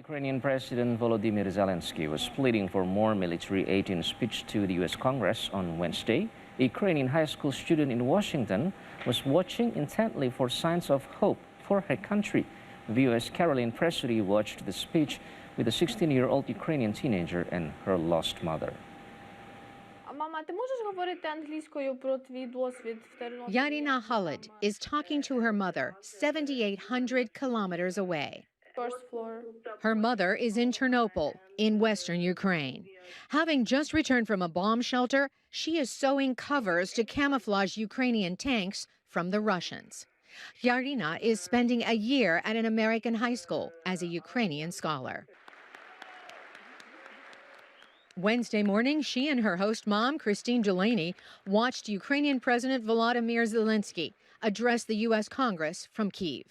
Ukrainian President Volodymyr Zelenskyy was pleading for more military aid in a speech to the U.S. Congress on Wednesday. A Ukrainian high school student in Washington was watching intently for signs of hope for her country. VOA's Caroline Presutti watched the speech with a 16-year-old Ukrainian teenager and her lost mother. Мама, ти можеш говорити англійською про твій досвід в Тернопілі? Yarina Khalid is talking to her mother 7,800 kilometers away. First floor. Her mother is in Ternopil, in western Ukraine. Having just returned from a bomb shelter, she is sewing covers to camouflage Ukrainian tanks from the Russians. Yarina is spending a year at an American high school as a Ukrainian scholar. Wednesday morning, she and her host mom, Christine Delaney, watched Ukrainian President Volodymyr Zelenskyy address the U.S. Congress from Kyiv.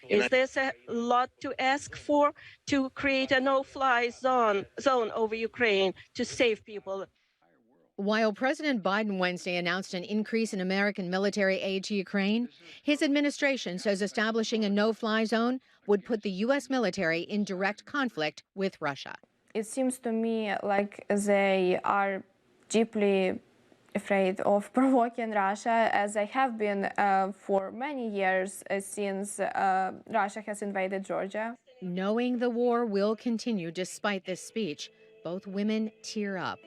Is this a lot to ask for, to create a no-fly zone over Ukraine to save people? While President Biden Wednesday announced an increase in American military aid to Ukraine, his administration says establishing a no-fly zone would put the U.S. military in direct conflict with Russia. It seems to me like they are deeply afraid of provoking Russia, as they have been for many years since Russia has invaded Georgia. Knowing the war will continue despite this speech, both women tear up.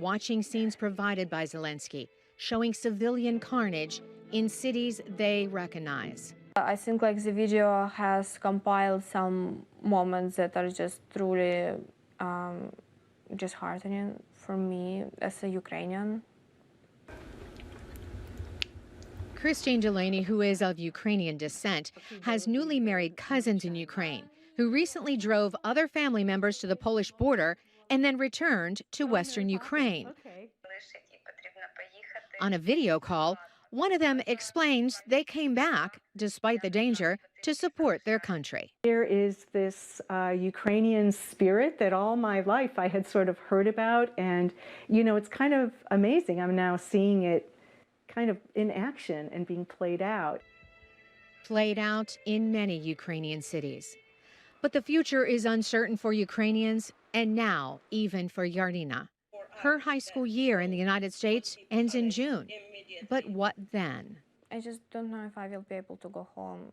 Watching scenes provided by Zelenskyy, showing civilian carnage in cities they recognize. I think like the video has compiled some moments that are just truly disheartening for me as a Ukrainian. Christine Delaney, who is of Ukrainian descent, has newly married cousins in Ukraine who recently drove other family members to the Polish border and then returned to Western Ukraine. On a video call, one of them explains they came back, despite the danger, to support their country. There is this Ukrainian spirit that all my life I had sort of heard about, and, you know, it's kind of amazing. I'm now seeing it kind of in action and being played out. Played out in many Ukrainian cities. But the future is uncertain for Ukrainians, and now even for Yarina. Her high school year in the United States ends in June. But what then? I just don't know if I will be able to go home